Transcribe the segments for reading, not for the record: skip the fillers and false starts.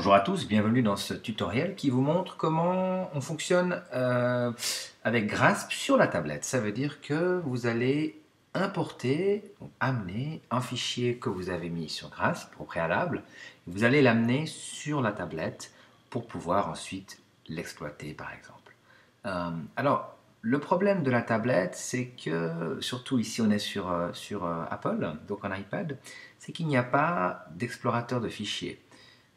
Bonjour à tous, bienvenue dans ce tutoriel qui vous montre comment on fonctionne avec Grasp sur la tablette. Ça veut dire que vous allez importer, donc amener un fichier que vous avez mis sur Grasp au préalable. Vous allez l'amener sur la tablette pour pouvoir ensuite l'exploiter par exemple. Alors, le problème de la tablette, c'est que, surtout ici on est sur Apple, donc en iPad, c'est qu'il n'y a pas d'explorateur de fichiers.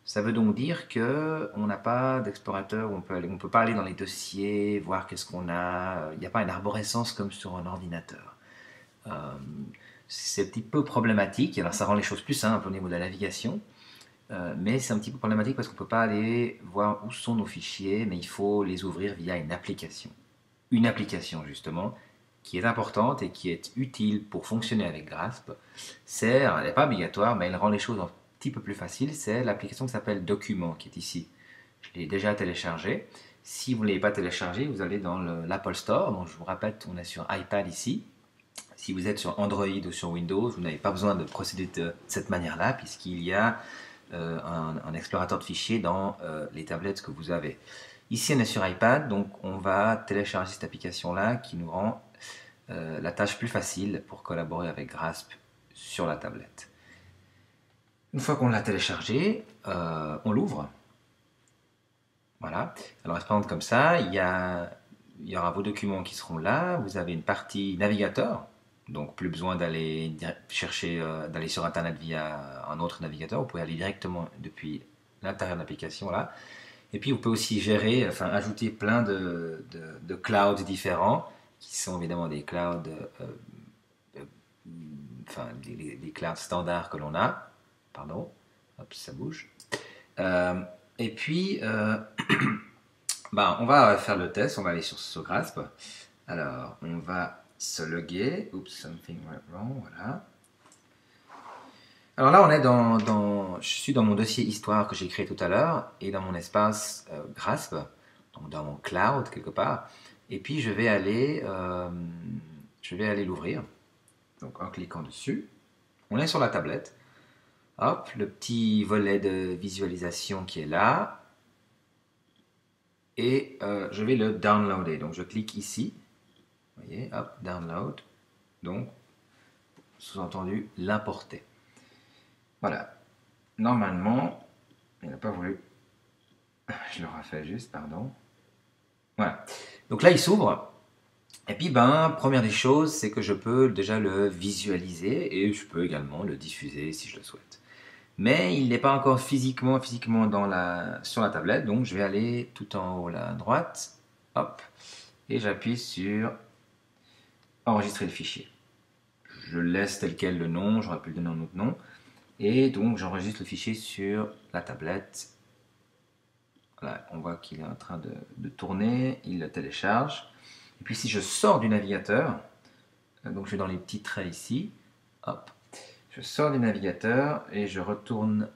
Ça veut donc dire qu'on n'a pas d'explorateur où on peut pas aller dans les dossiers, voir qu'est-ce qu'on a. Il n'y a pas une arborescence comme sur un ordinateur. Euh, c'est un petit peu problématique. Alors ça rend les choses plus simples au niveau de la navigation, mais c'est un petit peu problématique parce qu'on ne peut pas aller voir où sont nos fichiers, mais il faut les ouvrir via une application. Une application justement qui est importante et qui est utile pour fonctionner avec Grasp. Elle n'est pas obligatoire, mais elle rend les choses un petit peu plus faciles. C'est l'application qui s'appelle Document, qui est ici. Je l'ai déjà téléchargée. Si vous ne l'avez pas téléchargée, vous allez dans l'Apple Store. Donc je vous répète, on est sur iPad ici. Si vous êtes sur Android ou sur Windows, vous n'avez pas besoin de procéder de cette manière-là, puisqu'il y a un explorateur de fichiers dans les tablettes que vous avez. Ici, on est sur iPad, donc on va télécharger cette application-là qui nous rend la tâche plus facile pour collaborer avec Grasp sur la tablette. Une fois qu'on l'a téléchargé, on l'ouvre. Voilà. Alors, elle se présente comme ça. Il y aura vos documents qui seront là. Vous avez une partie navigateur. Donc, plus besoin d'aller chercher, d'aller sur Internet via un autre navigateur. Vous pouvez aller directement depuis l'intérieur de l'application là. Et puis, vous pouvez aussi gérer, enfin, ajouter plein de clouds différents, qui sont évidemment des clouds, enfin, les clouds standards que l'on a. Pardon, hop, ça bouge. Et puis, on va faire le test, on va aller sur Grasp. Alors, on va se loguer. Oops, something went wrong, voilà. Alors là, on est je suis dans mon dossier histoire que j'ai créé tout à l'heure et dans mon espace Grasp, donc dans mon cloud quelque part. Et puis je vais aller l'ouvrir. Donc en cliquant dessus, on est sur la tablette. Hop, le petit volet de visualisation qui est là. Et je vais le downloader. Donc je clique ici. Vous voyez, hop, download. Donc, sous-entendu, l'importer. Voilà. Normalement, il n'a pas voulu. Je le refais juste, pardon. Voilà. Donc là, il s'ouvre. Et puis, première des choses, c'est que je peux déjà le visualiser et je peux également le diffuser si je le souhaite. Mais il n'est pas encore physiquement sur la tablette, donc je vais aller tout en haut là à droite, hop, et j'appuie sur enregistrer le fichier. Je laisse tel quel le nom, j'aurais pu le donner un autre nom. Et donc j'enregistre le fichier sur la tablette. Voilà, on voit qu'il est en train de tourner, il le télécharge. Et puis si je sors du navigateur, donc je vais dans les petits traits ici, hop, je sors du navigateur et je retourne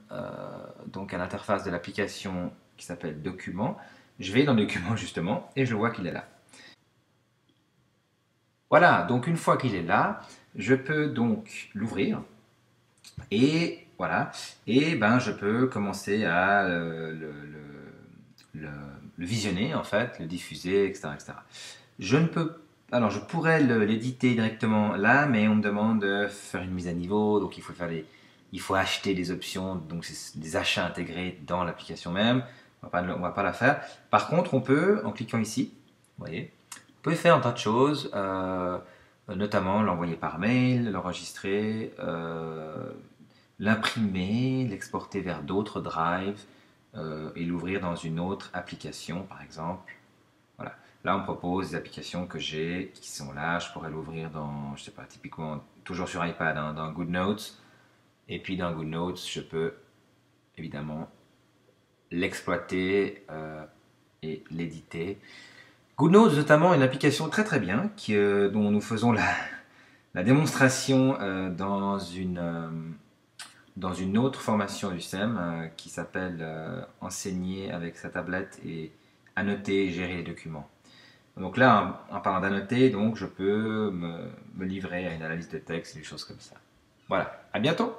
donc à l'interface de l'application qui s'appelle Document. Je vais dans Document justement et je vois qu'il est là. Voilà, donc une fois qu'il est là, je peux donc l'ouvrir. Et voilà, et je peux commencer à le visionner en fait, le diffuser, etc., etc. Alors je pourrais l'éditer directement là, mais on me demande de faire une mise à niveau, donc il faut acheter des options, donc c'est des achats intégrés dans l'application même. On va pas la faire. Par contre, on peut, en cliquant ici, vous voyez, on peut faire un tas de choses, notamment l'envoyer par mail, l'enregistrer, l'imprimer, l'exporter vers d'autres drives et l'ouvrir dans une autre application, par exemple. Voilà. Là, on propose des applications que j'ai qui sont là. Je pourrais l'ouvrir dans, je sais pas, typiquement, toujours sur iPad, hein, dans GoodNotes. Et puis dans GoodNotes, je peux évidemment l'exploiter et l'éditer. GoodNotes, notamment, est une application très très bien dont nous faisons la démonstration dans une autre formation du SEM qui s'appelle Enseigner avec sa tablette et annoter et gérer les documents. Donc là, en parlant d'annoter, donc je peux me livrer à une analyse de texte et des choses comme ça. Voilà, à bientôt!